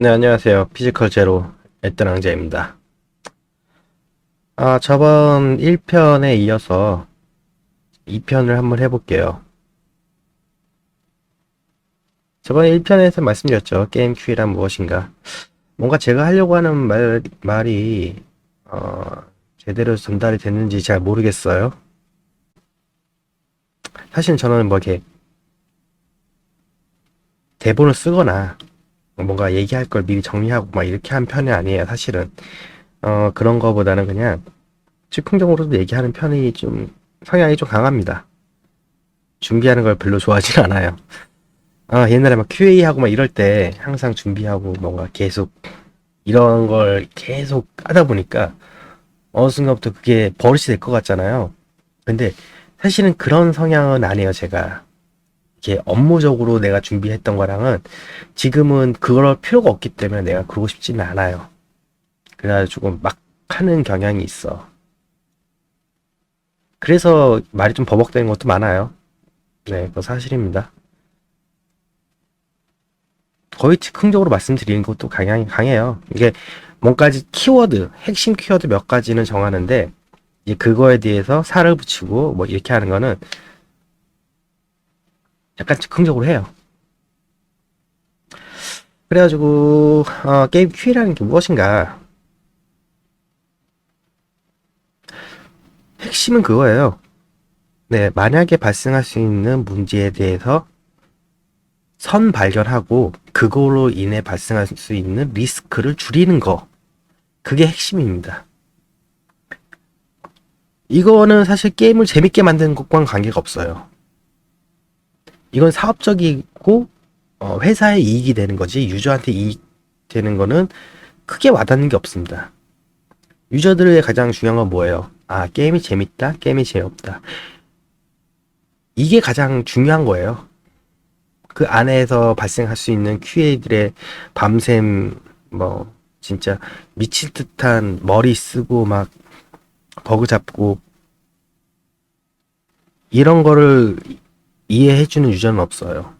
네, 안녕하세요. 피지컬 제로 애뜬왕자입니다. 저번 1편에 이어서 2편을 한번 해볼게요. 저번 1편에서 말씀드렸죠. 게임 큐이란 무엇인가. 뭔가 제가 하려고 하는 말이, 제대로 전달이 됐는지 잘 모르겠어요. 사실 저는 뭐 이렇게 대본을 쓰거나 뭔가 얘기할 걸 미리 정리하고 막 이렇게 한 편이 아니에요, 사실은. 그런 거보다는 그냥 즉흥적으로도 얘기하는 편이 좀 성향이 좀 강합니다. 준비하는 걸 별로 좋아하진 않아요. 옛날에 막 QA하고 막 이럴 때 항상 준비하고 뭔가 계속 이런 걸 계속 하다 보니까 어느 순간부터 그게 버릇이 될 것 같잖아요. 근데 사실은 그런 성향은 아니에요, 제가. 이렇게 업무적으로 내가 준비했던 거랑은 지금은 그럴 필요가 없기 때문에 내가 그러고 싶지는 않아요. 그래가지고 막 하는 경향이 있어. 그래서 말이 좀 버벅대는 것도 많아요. 네, 그거 사실입니다. 거의 즉흥적으로 말씀드리는 것도 강해요. 이게 뭔가지 키워드, 핵심 키워드 몇 가지는 정하는데 이제 그거에 대해서 살을 붙이고 뭐 이렇게 하는 거는 약간 즉흥적으로 해요. 그래가지고 게임 큐이라는 게 무엇인가? 핵심은 그거예요. 네, 만약에 발생할 수 있는 문제에 대해서 선 발견하고 그걸로 인해 발생할 수 있는 리스크를 줄이는 거. 그게 핵심입니다. 이거는 사실 게임을 재밌게 만드는 것과는 관계가 없어요. 이건 사업적이고 회사에 이익이 되는 거지 유저한테 이익 되는 거는 크게 와닿는 게 없습니다. 유저들의 가장 중요한 건 뭐예요? 게임이 재밌다, 게임이 재미없다. 이게 가장 중요한 거예요. 그 안에서 발생할 수 있는 QA들의 밤샘 뭐 진짜 미칠 듯한 머리 쓰고 막 버그 잡고 이런 거를 이해해주는 유저는 없어요.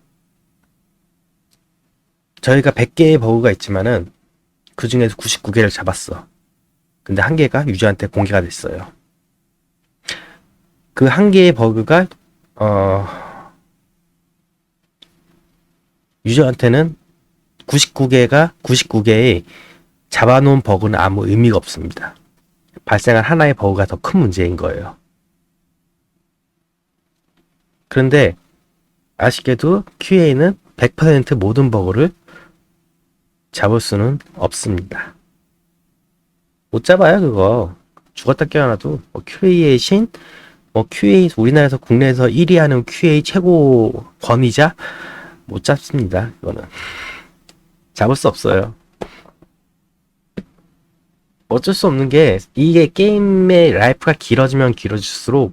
저희가 100개의 버그가 있지만은 그 중에서 99개를 잡았어. 근데 한 개가 유저한테 공개가 됐어요. 그 한 개의 버그가 어, 유저한테는 99개의 잡아놓은 버그는 아무 의미가 없습니다. 발생한 하나의 버그가 더 큰 문제인 거예요. 그런데 아쉽게도 QA는 100% 모든 버그를 잡을 수는 없습니다. 못 잡아요, 그거. 죽었다 깨어나도 뭐 QA의 신, 뭐 QA 우리나라에서 국내에서 1위 하는 QA 최고 권위자 못 잡습니다. 이거는 잡을 수 없어요. 어쩔 수 없는 게 이게 게임의 라이프가 길어지면 길어질수록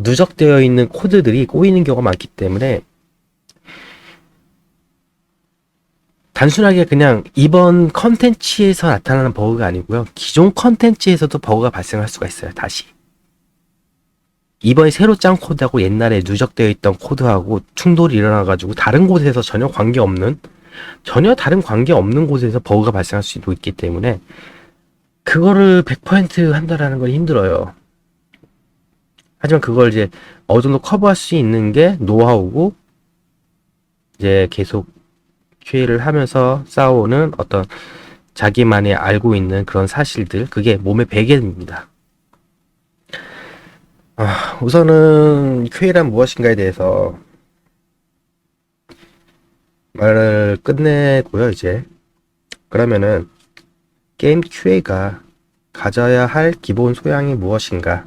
누적되어 있는 코드들이 꼬이는 경우가 많기 때문에 단순하게 그냥 이번 컨텐츠에서 나타나는 버그가 아니고요. 기존 컨텐츠에서도 버그가 발생할 수가 있어요. 다시. 이번에 새로 짠 코드하고 옛날에 누적되어 있던 코드하고 충돌이 일어나가지고 다른 곳에서 전혀 다른 관계없는 곳에서 버그가 발생할 수도 있기 때문에 그거를 100% 한다라는 건 힘들어요. 하지만 그걸 이제 어느 정도 커버할 수 있는 게 노하우고 이제 계속 QA를 하면서 쌓아오는 어떤 자기만이 알고 있는 그런 사실들 그게 몸의 베개입니다. 우선은 QA란 무엇인가에 대해서 말을 끝내고요 이제 그러면은 게임 QA가 가져야 할 기본 소양이 무엇인가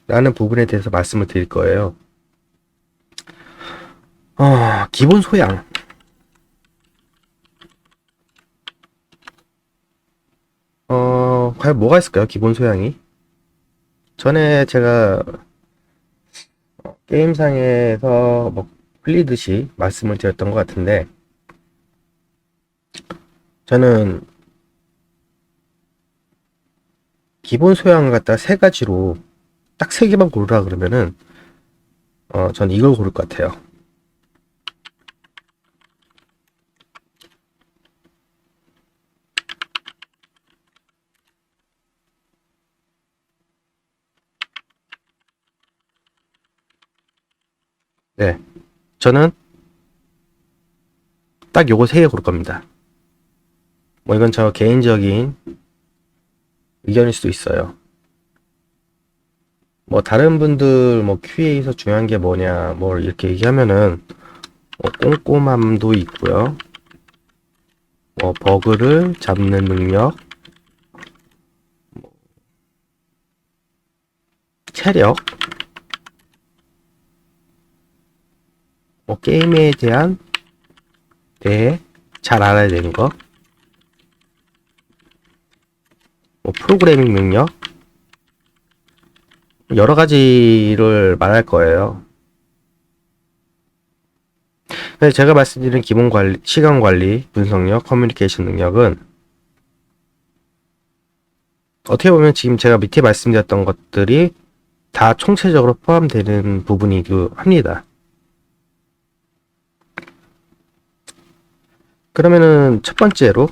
라는 부분에 대해서 말씀을 드릴 거예요. 기본 소양. 과연 뭐가 있을까요? 기본 소양이? 전에 제가 게임상에서 뭐 흘리듯이 말씀을 드렸던 것 같은데, 저는 기본 소양을 갖다 세 가지로 딱 세 개만 고르라 그러면은, 전 이걸 고를 것 같아요. 저는 딱 요거 3개 고를 겁니다. 뭐 이건 저 개인적인 의견일 수도 있어요. 뭐 다른 분들 뭐 QA에서 중요한 게 뭐냐 뭐 이렇게 얘기하면은 꼼꼼함도 있고요. 뭐 버그를 잡는 능력, 체력, 뭐 게임에 대해 잘 알아야 되는 거, 뭐 프로그래밍 능력, 여러 가지를 말할 거예요. 근데 제가 말씀드린 기본 관리, 시간 관리, 분석력, 커뮤니케이션 능력은 어떻게 보면 지금 제가 밑에 말씀드렸던 것들이 다 총체적으로 포함되는 부분이기도 합니다. 그러면은 첫 번째로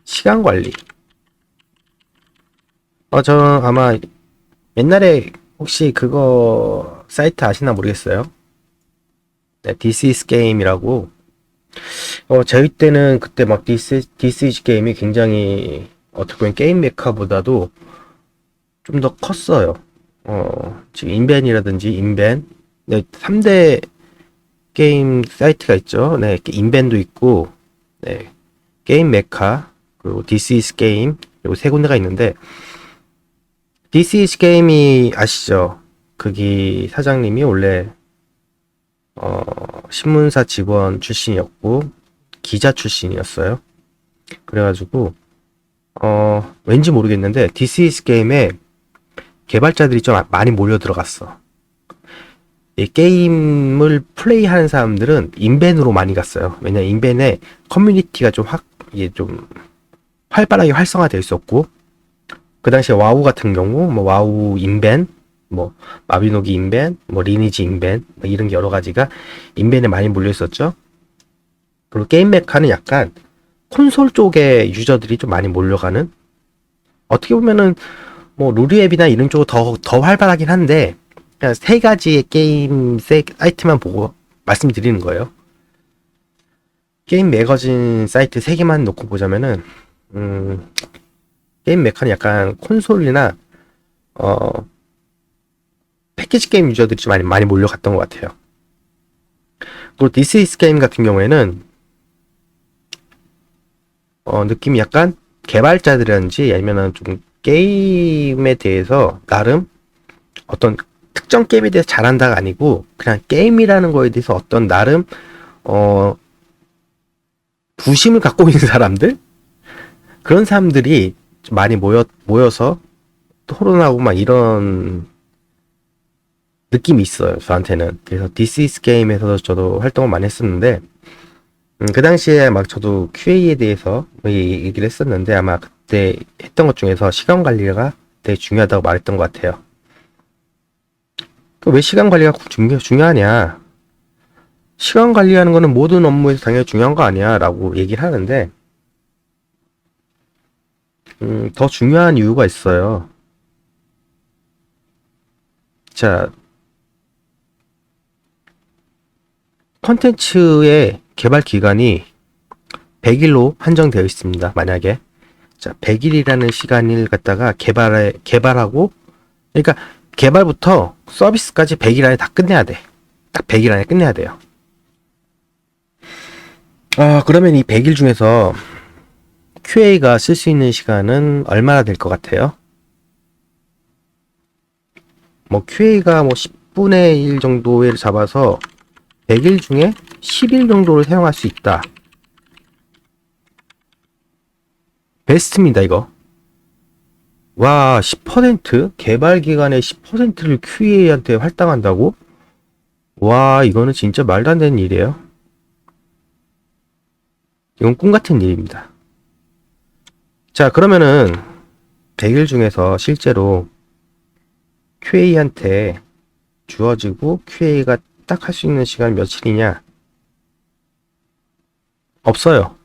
시간 관리. 저 아마 옛날에 혹시 그거 사이트 아시나 모르겠어요. 네, This is Game이라고. 저희 때는 그때 막 This is Game이 굉장히 어떻게 보면 게임 메카보다도 좀 더 컸어요. 지금 인벤이라든지 인벤, 네, 3대 게임 사이트가 있죠. 네, 인벤도 있고, 네, 게임 메카, 그리고 This is Game, 그리고 3군데가 있는데, This is Game이 아시죠? 거기 사장님이 원래 신문사 직원 출신이었고 기자 출신이었어요. 그래가지고 왠지 모르겠는데 This is Game에 개발자들이 좀 많이 몰려 들어갔어. 이 게임을 플레이하는 사람들은 인벤으로 많이 갔어요. 왜냐 인벤에 커뮤니티가 이게 좀 활발하게 활성화되어 있었고, 그 당시에 와우 같은 경우 뭐 와우 인벤, 뭐 마비노기 인벤, 뭐 리니지 인벤, 뭐 이런 게 여러 가지가 인벤에 많이 몰려 있었죠. 그리고 게임 메카는 약간 콘솔 쪽에 유저들이 좀 많이 몰려가는, 어떻게 보면은 뭐 루리앱이나 이런 쪽은 더 활발하긴 한데 그냥 3가지의 게임 사이트만 보고 말씀드리는 거예요. 게임 매거진 사이트 3개만 놓고 보자면은 게임 메카는 약간 콘솔이나 패키지 게임 유저들이 좀 많이 몰려갔던 것 같아요. 그리고 This is Game 같은 경우에는 느낌이 약간 개발자들이라든지 아니면은 좀 게임에 대해서 나름 어떤 특정 게임에 대해서 잘한다가 아니고 그냥 게임이라는 거에 대해서 어떤 나름 부심을 갖고 있는 사람들, 그런 사람들이 좀 많이 모여서 토론하고 막 이런 느낌이 있어요, 저한테는. 그래서 This is Game에서도 저도 활동을 많이 했었는데, 그 당시에 막 저도 QA에 대해서 얘기를 했었는데, 아마 그때 했던 것 중에서 시간 관리가 되게 중요하다고 말했던 것 같아요. 왜 시간 관리가 중요하냐? 시간 관리하는 거는 모든 업무에서 당연히 중요한 거 아니야? 라고 얘기를 하는데, 더 중요한 이유가 있어요. 자, 컨텐츠의 개발 기간이 100일로 한정되어 있습니다. 만약에. 자, 100일이라는 시간을 갖다가 개발하고, 그러니까 개발부터 서비스까지 100일 안에 다 끝내야 돼. 딱 100일 안에 끝내야 돼요. 그러면 이 100일 중에서 QA가 쓸 수 있는 시간은 얼마나 될 것 같아요? 뭐 QA가 뭐 10분의 1 정도를 잡아서 100일 중에 10일 정도를 사용할 수 있다. 베스트입니다, 이거. 와, 10%? 개발 기간의 10%를 QA한테 할당한다고? 와, 이거는 진짜 말도 안 되는 일이에요. 이건 꿈 같은 일입니다. 자, 그러면은 100일 중에서 실제로 QA한테 주어지고 QA가 딱 할 수 있는 시간 며칠이냐? 없어요.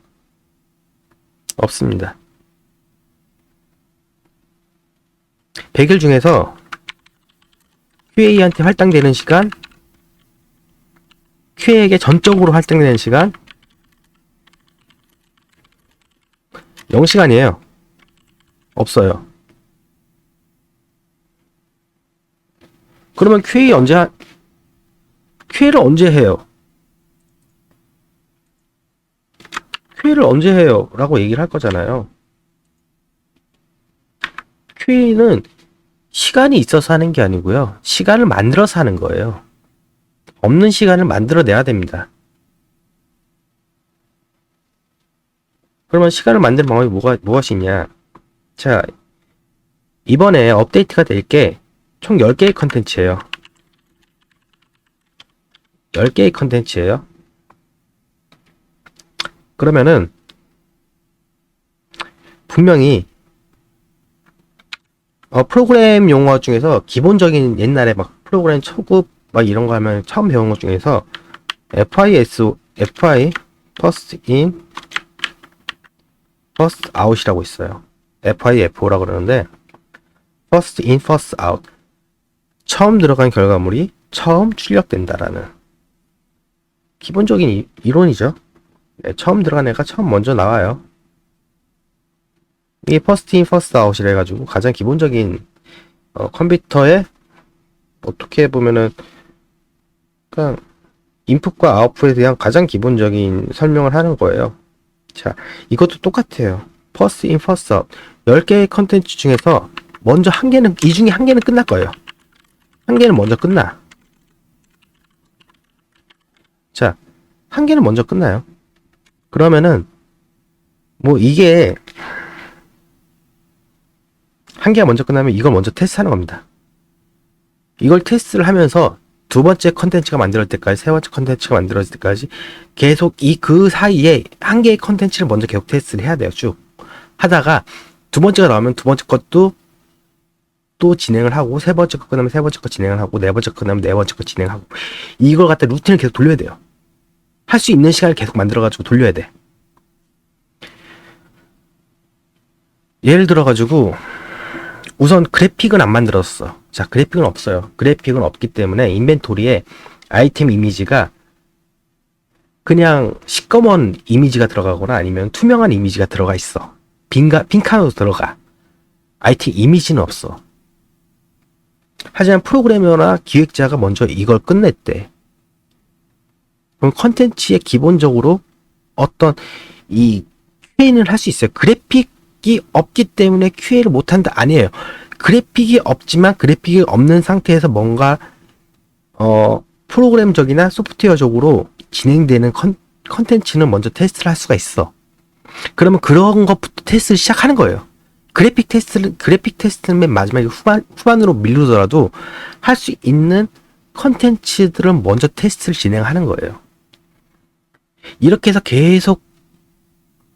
없습니다. 100일 중에서 QA한테 할당되는 시간 QA에게 전적으로 할당되는 시간 0시간이에요. 없어요. 그러면 QA를 언제 해요? QA를 언제 해요? 라고 얘기를 할 거잖아요. QA는 시간이 있어서 하는 게 아니고요. 시간을 만들어서 하는 거예요. 없는 시간을 만들어내야 됩니다. 그러면 시간을 만드는 방법이 무엇이 있냐? 자, 이번에 업데이트가 될 게 총 10개의 컨텐츠예요. 10개의 컨텐츠예요. 그러면은 분명히 프로그램 용어 중에서 기본적인 옛날에 막 프로그램 초급 막 이런 거 하면 처음 배운 것 중에서 FI, First In, First Out이라고 있어요. FIFO라고 그러는데 First In, First Out. 처음 들어간 결과물이 처음 출력된다라는 기본적인 이론이죠. 네, 처음 들어간 애가 처음 먼저 나와요. 이게 First In, First Out이라 해가지고 가장 기본적인 컴퓨터에 어떻게 보면은 그냥 인풋과 아웃풋에 대한 가장 기본적인 설명을 하는 거예요. 자, 이것도 똑같아요. First In, First Out. 10개의 컨텐츠 중에서 먼저 이 중에 한 개는 끝날 거예요. 한 개는 먼저 끝나. 자, 한 개는 먼저 끝나요. 그러면은 뭐 이게 한 개가 먼저 끝나면 이걸 먼저 테스트하는 겁니다. 이걸 테스트를 하면서 두 번째 컨텐츠가 만들어질 때까지, 세 번째 컨텐츠가 만들어질 때까지 계속 그 사이에 한 개의 컨텐츠를 먼저 계속 테스트를 해야 돼요. 쭉 하다가 두 번째가 나오면 두 번째 것도 또 진행을 하고, 세 번째 거 끝나면 세 번째 거 진행을 하고, 네 번째 거 끝나면 네 번째 거 진행하고, 이걸 갖다 루틴을 계속 돌려야 돼요. 할 수 있는 시간을 계속 만들어가지고 돌려야 돼. 예를 들어가지고 우선 그래픽은 안 만들었어. 자, 그래픽은 없어요. 그래픽은 없기 때문에 인벤토리에 아이템 이미지가 그냥 시꺼먼 이미지가 들어가거나 아니면 투명한 이미지가 들어가 있어. 빈 칸으로 들어가. 아이템 이미지는 없어. 하지만 프로그래머나 기획자가 먼저 이걸 끝냈대. 그럼 컨텐츠에 기본적으로 어떤 이 QA를 할 수 있어요. 그래픽이 없기 때문에 QA를 못한다 아니에요. 그래픽이 없지만 그래픽이 없는 상태에서 뭔가 프로그램적이나 소프트웨어적으로 진행되는 컨텐츠는 먼저 테스트를 할 수가 있어. 그러면 그런 것부터 테스트를 시작하는 거예요. 그래픽 테스트는 맨 마지막에 후반으로 미루더라도 할 수 있는 컨텐츠들은 먼저 테스트를 진행하는 거예요. 이렇게 해서 계속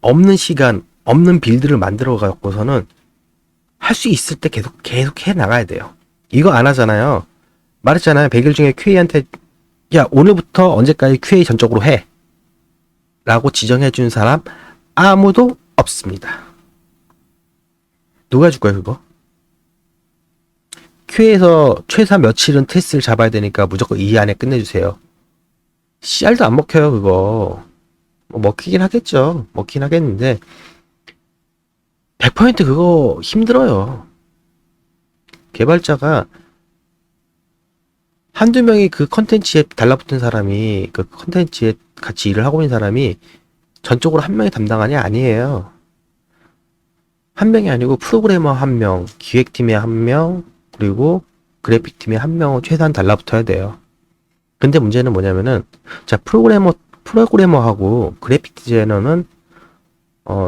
없는 시간, 없는 빌드를 만들어 갖고서는 할 수 있을 때 계속 해 나가야 돼요. 이거 안 하잖아요. 말했잖아요. 100일 중에 QA한테 야, 오늘부터 언제까지 QA 전적으로 해. 라고 지정해 준 사람 아무도 없습니다. 누가 해줄 거예요, 그거? QA에서 최소 며칠은 테스트를 잡아야 되니까 무조건 이 안에 끝내주세요. CR도 안 먹혀요, 그거. 뭐 먹히긴 하겠죠. 먹히긴 하겠는데 100% 그거 힘들어요. 개발자가 한두 명이 그 컨텐츠에 달라붙은 사람이, 그 컨텐츠에 같이 일을 하고 있는 사람이 전적으로 한 명이 담당하냐? 아니에요. 한 명이 아니고 프로그래머 한 명, 기획팀에 한 명, 그리고 그래픽팀에 한 명은 최소한 달라붙어야 돼요. 근데 문제는 뭐냐면은, 자, 프로그래머하고 그래픽 디자이너는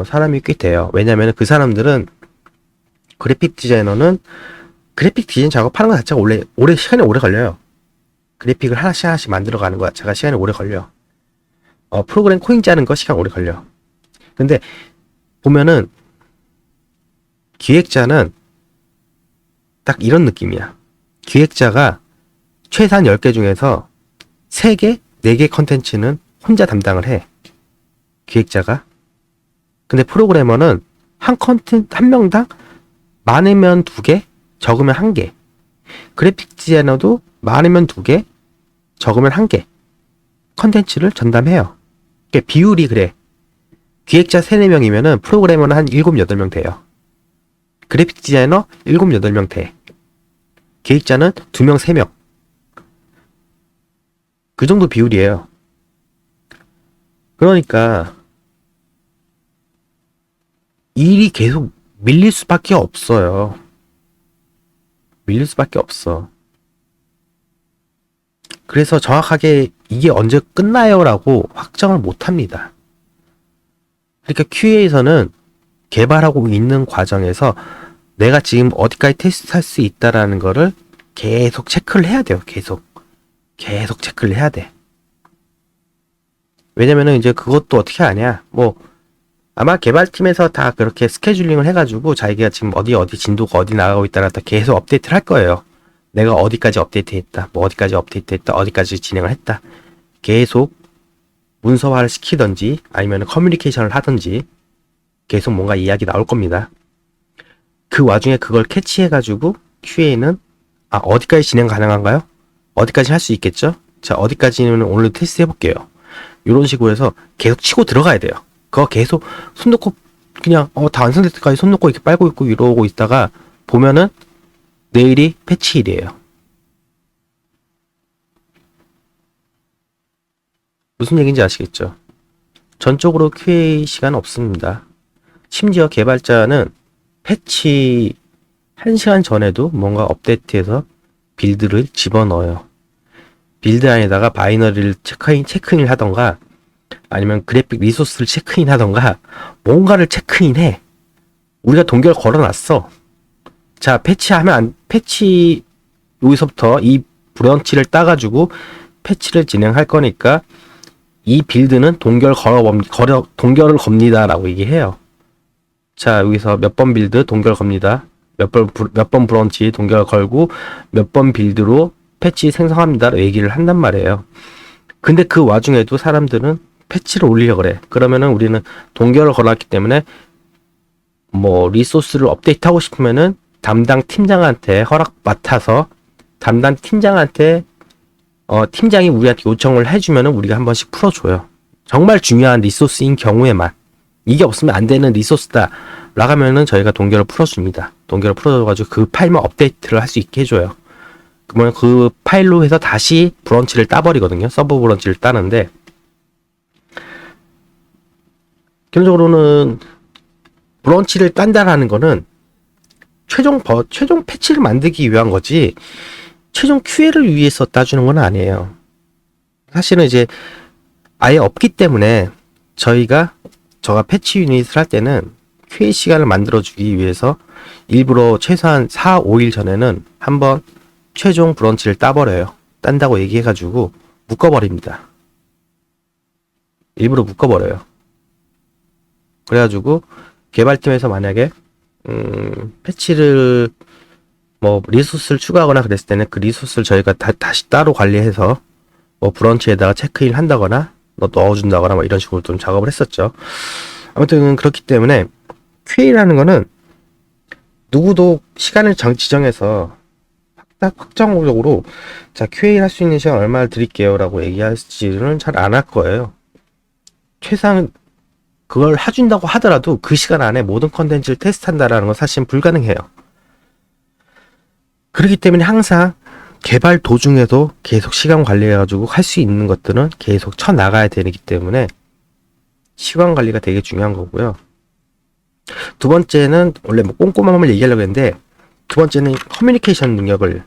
사람이 꽤 돼요. 왜냐면은 그 사람들은 그래픽 디자이너는 그래픽 디자인 작업하는 것 자체가 시간이 오래 걸려요. 그래픽을 하나씩 만들어가는 거 자체가 시간이 오래 걸려. 프로그램 코딩 짜는 거 시간 오래 걸려. 근데 보면은 기획자는 딱 이런 느낌이야. 기획자가 최소한 10개 중에서 3개, 4개 컨텐츠는 혼자 담당을 해. 기획자가. 근데 프로그래머는 한 명당 많으면 2개, 적으면 1개. 그래픽 디자이너도 많으면 2개, 적으면 1개. 컨텐츠를 전담해요. 그러니까 비율이 그래. 기획자 3, 4명이면은 프로그래머는 한 7, 8명 돼요. 그래픽 디자이너 7, 8명 돼. 기획자는 2명, 3명. 그 정도 비율이에요. 그러니까 일이 계속 밀릴 수밖에 없어요. 밀릴 수밖에 없어. 그래서 정확하게 이게 언제 끝나요? 라고 확정을 못 합니다. 그러니까 QA에서는 개발하고 있는 과정에서 내가 지금 어디까지 테스트할 수 있다라는 거를 계속 체크를 해야 돼요. 계속 체크를 해야 돼. 왜냐면은 이제 그것도 어떻게 하냐. 뭐 아마 개발팀에서 다 그렇게 스케줄링을 해가지고 자기가 지금 어디 진도가 어디 나가고 있다라 계속 업데이트를 할 거예요. 내가 어디까지 업데이트했다, 뭐 어디까지 업데이트했다, 어디까지 진행을 했다. 계속 문서화를 시키던지 아니면 커뮤니케이션을 하던지 계속 뭔가 이야기 나올 겁니다. 그 와중에 그걸 캐치해가지고 QA는 어디까지 진행 가능한가요? 어디까지 할 수 있겠죠? 자, 어디까지는 오늘 테스트 해볼게요. 이런 식으로 해서 계속 치고 들어가야 돼요. 그거 계속 손 놓고 그냥 다 완성될 때까지 손 놓고 이렇게 빨고 있고 이러고 있다가 보면은 내일이 패치일이에요. 무슨 얘기인지 아시겠죠? 전적으로 QA 시간 없습니다. 심지어 개발자는 패치 1시간 전에도 뭔가 업데이트해서 빌드를 집어넣어요. 빌드 안에다가 바이너리를 체크인을 하던가 아니면 그래픽 리소스를 체크인 하던가 뭔가를 체크인해. 우리가 동결 걸어놨어. 자, 패치 여기서부터 이 브런치를 따가지고 패치를 진행할 거니까 이 빌드는 동결을 겁니다라고 얘기해요. 자, 여기서 몇 번 빌드 동결 겁니다. 몇 번 브런치 동결 걸고 몇 번 빌드로 패치 생성합니다라고 얘기를 한단 말이에요. 근데 그 와중에도 사람들은 패치를 올리려고 그래. 그러면은 우리는 동결을 걸었기 때문에 뭐 리소스를 업데이트하고 싶으면은 담당 팀장한테 허락 맡아서 담당 팀장한테 팀장이 우리한테 요청을 해주면은 우리가 한 번씩 풀어줘요. 정말 중요한 리소스인 경우에만. 이게 없으면 안 되는 리소스다 라고 하면은 저희가 동결을 풀어줍니다. 동결을 풀어줘가지고 그 파일만 업데이트를 할 수 있게 해줘요. 그러면 그 파일로 해서 다시 브런치를 따버리거든요. 서브 브런치를 따는데 기본적으로는 브런치를 딴다라는 거는 최종 패치를 만들기 위한 거지 최종 QA를 위해서 따주는 건 아니에요. 사실은 이제 아예 없기 때문에 제가 패치 유닛을 할 때는 QA 시간을 만들어주기 위해서 일부러 최소한 4, 5일 전에는 한번 최종 브런치를 따버려요. 딴다고 얘기해가지고 묶어버립니다. 일부러 묶어버려요. 그래가지고 개발팀에서 만약에 패치를 뭐 리소스를 추가하거나 그랬을 때는 그 리소스를 저희가 다시 따로 관리해서 뭐 브런치에다가 체크인 한다거나 넣어준다거나 뭐 이런 식으로 좀 작업을 했었죠. 아무튼 그렇기 때문에 QA라는 거는 누구도 시간을 지정해서 확정적으로 자 QA 할 수 있는 시간 얼마를 드릴게요 라고 얘기하지는 잘 안 할 거예요. 최소한 그걸 해준다고 하더라도 그 시간 안에 모든 컨텐츠를 테스트한다라는 건 사실 불가능해요. 그렇기 때문에 항상 개발 도중에도 계속 시간 관리해가지고 할 수 있는 것들은 계속 쳐나가야 되기 때문에 시간 관리가 되게 중요한 거고요. 두 번째는 원래 뭐 꼼꼼함을 얘기하려고 했는데 두 번째는 커뮤니케이션 능력을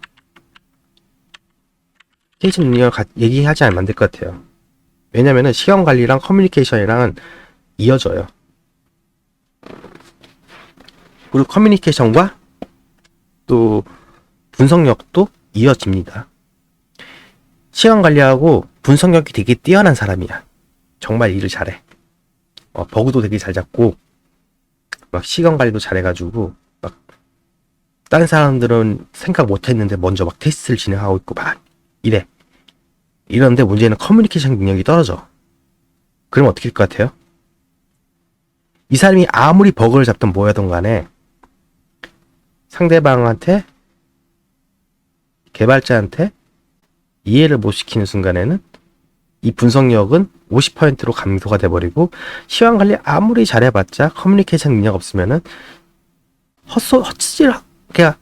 얘기하지 않으면 안 될 것 같아요. 왜냐면은 시간 관리랑 커뮤니케이션이랑은 이어져요. 그리고 커뮤니케이션과 또 분석력도 이어집니다. 시간 관리하고 분석력이 되게 뛰어난 사람이야. 정말 일을 잘해. 버그도 되게 잘 잡고 막 시간 관리도 잘해가지고 막 다른 사람들은 생각 못했는데 먼저 막 테스트를 진행하고 있고 막 이래. 이런데 문제는 커뮤니케이션 능력이 떨어져. 그럼 어떻게 될 것 같아요? 이 사람이 아무리 버그를 잡든 뭐하든 간에 상대방한테 개발자한테 이해를 못 시키는 순간에는 이 분석력은 50%로 감소가 돼버리고 시황 관리 아무리 잘해봤자 커뮤니케이션 능력 없으면은 그냥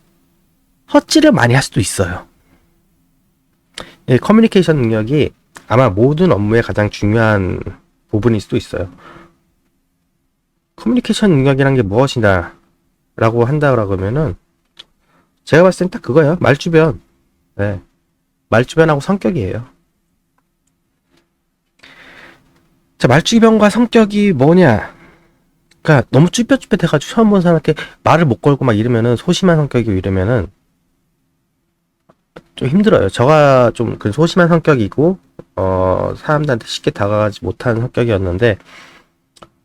헛질을 많이 할 수도 있어요. 예, 커뮤니케이션 능력이 아마 모든 업무의 가장 중요한 부분일 수도 있어요. 커뮤니케이션 능력이란 게 무엇이냐 라고 한다고 하면은 제가 봤을 땐 딱 그거예요. 말주변. 네. 말주변하고 성격이에요. 자, 말주변과 성격이 뭐냐? 그러니까 너무 쭈뼛쭈뼛해가지고 처음 본 사람한테 말을 못 걸고 막 이러면은 소심한 성격이고 이러면은 좀 힘들어요. 저가 좀 그 소심한 성격이고 사람들한테 쉽게 다가가지 못하는 성격이었는데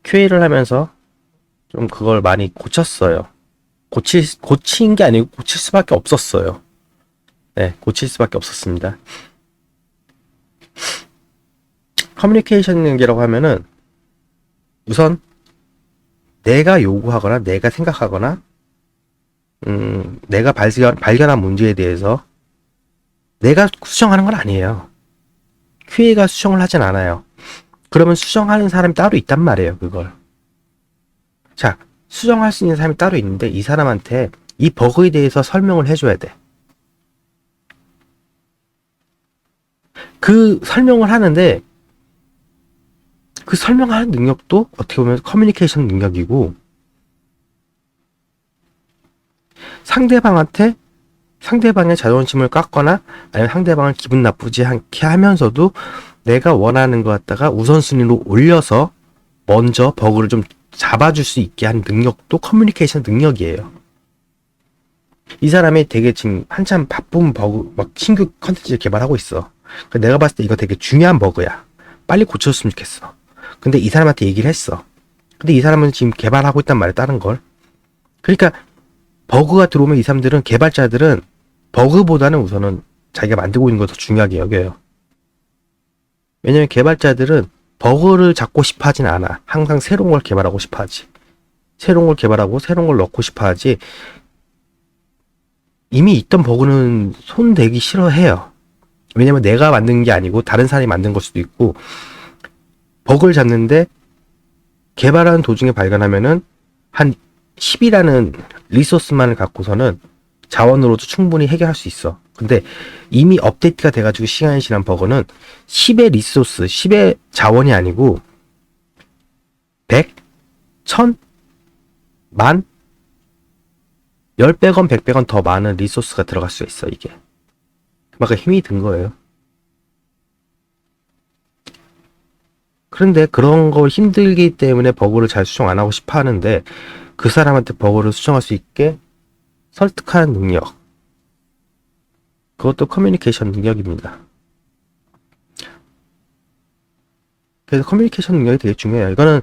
QA를 하면서 좀 그걸 많이 고쳤어요. 고친 게 아니고 고칠 수밖에 없었어요. 네, 고칠 수밖에 없었습니다. 커뮤니케이션 능력이라고 하면은 우선 내가 요구하거나 내가 생각하거나 내가 발견한 문제에 대해서 내가 수정하는 건 아니에요. QA가 수정을 하진 않아요. 그러면 수정하는 사람이 따로 있단 말이에요, 그걸. 자, 수정할 수 있는 사람이 따로 있는데 이 사람한테 이 버그에 대해서 설명을 해줘야 돼. 그 설명을 하는데 그 설명하는 능력도 어떻게 보면 커뮤니케이션 능력이고 상대방의 자존심을 깎거나 아니면 상대방을 기분 나쁘지 않게 하면서도 내가 원하는 것 갖다가 우선순위로 올려서 먼저 버그를 좀 잡아줄 수 있게 하는 능력도 커뮤니케이션 능력이에요. 이 사람이 되게 지금 한참 바쁜 버그, 막 신규 컨텐츠를 개발하고 있어. 내가 봤을 때 이거 되게 중요한 버그야. 빨리 고쳤으면 좋겠어. 근데 이 사람한테 얘기를 했어. 근데 이 사람은 지금 개발하고 있단 말이야, 다른 걸. 그러니까 버그가 들어오면 이 사람들은, 개발자들은 버그보다는 우선은 자기가 만들고 있는 걸 더 중요하게 여겨요. 왜냐면 개발자들은 버그를 잡고 싶어 하진 않아. 항상 새로운 걸 개발하고 싶어 하지. 새로운 걸 개발하고 새로운 걸 넣고 싶어 하지. 이미 있던 버그는 손대기 싫어해요. 왜냐면 내가 만든 게 아니고 다른 사람이 만든 걸 수도 있고, 버그를 잡는데 개발하는 도중에 발견하면은 한 10이라는 리소스만을 갖고서는 자원으로도 충분히 해결할 수 있어. 근데 이미 업데이트가 돼가지고 시간이 지난 버그는 10의 리소스, 10의 자원이 아니고 100, 1000, 만, 10배건 100배건 더 많은 리소스가 들어갈 수 있어, 이게. 그만큼 힘이 든 거예요. 그런데 그런 걸 힘들기 때문에 버그를 잘 수정 안 하고 싶어 하는데 그 사람한테 버그를 수정할 수 있게 설득하는 능력. 그것도 커뮤니케이션 능력입니다. 그래서 커뮤니케이션 능력이 되게 중요해요. 이거는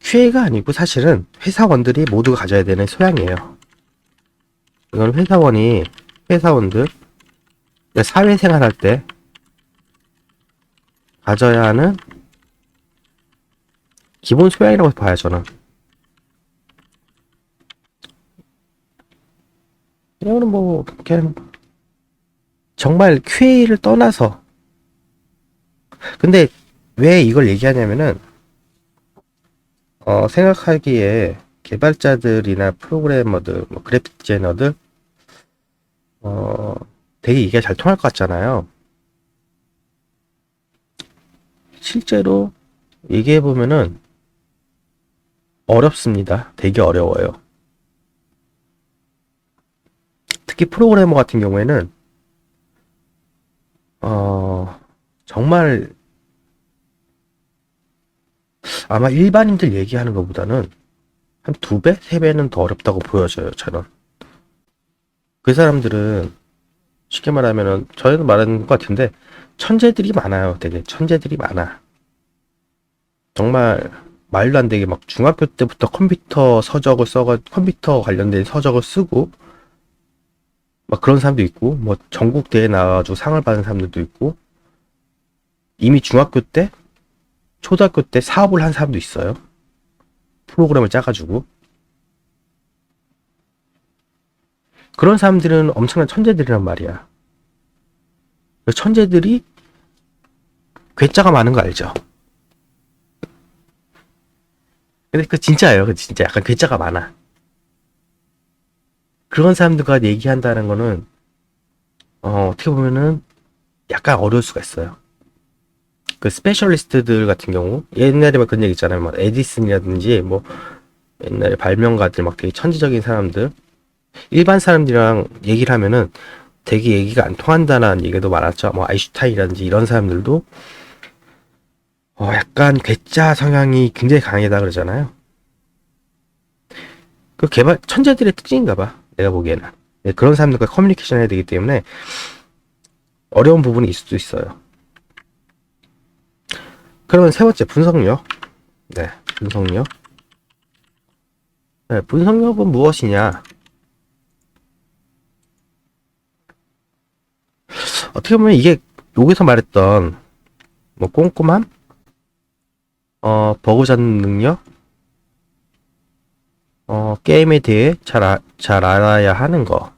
QA가 아니고 사실은 회사원들이 모두가 가져야 되는 소양이에요. 이건 회사원들, 사회생활 할 때 가져야 하는 기본 소양이라고 봐요, 저는. 이거는 뭐, 그냥, 정말 QA를 떠나서. 근데 왜 이걸 얘기하냐면은, 생각하기에 개발자들이나 프로그래머들, 뭐 그래픽 디자이너들, 되게 얘기가 잘 통할 것 같잖아요. 실제로 얘기해보면은 어렵습니다. 되게 어려워요. 특히 프로그래머 같은 경우에는 정말 아마 일반인들 얘기하는 것보다는 한 2배, 3배는 더 어렵다고 보여져요, 저는. 그 사람들은 쉽게 말하면은 저희도 말하는 것 같은데 천재들이 많아요. 되게 천재들이 많아. 정말 말도 안 되게 막 중학교 때부터 컴퓨터 관련된 서적을 쓰고 막 그런 사람도 있고, 뭐 전국 대회 나와가지고 상을 받은 사람들도 있고, 이미 중학교 때, 초등학교 때 사업을 한 사람도 있어요. 프로그램을 짜가지고. 그런 사람들은 엄청난 천재들이란 말이야. 천재들이 괴짜가 많은 거 알죠? 근데 그 진짜예요. 그 진짜 약간 괴짜가 많아. 그런 사람들과 얘기한다는 거는 어떻게 보면은 약간 어려울 수가 있어요. 그 스페셜리스트들 같은 경우 옛날에 막 그런 얘기 있잖아요. 막 에디슨이라든지 뭐 옛날에 발명가들 막 되게 천재적인 사람들 일반 사람들이랑 얘기를 하면은 되게 얘기가 안 통한다는 얘기도 많았죠. 뭐 아인슈타인이라든지 이런 사람들도 약간 괴짜 성향이 굉장히 강하다 그러잖아요. 그 개발 천재들의 특징인가 봐. 내가 보기에는. 네, 그런 사람들과 커뮤니케이션 해야 되기 때문에 어려운 부분이 있을 수도 있어요. 그러면 세 번째 분석력. 네, 분석력. 네, 분석력은 무엇이냐? 어떻게 보면 이게 여기서 말했던 뭐 꼼꼼함, 버그 잡는 능력, 게임에 대해 잘 알아야 하는 거.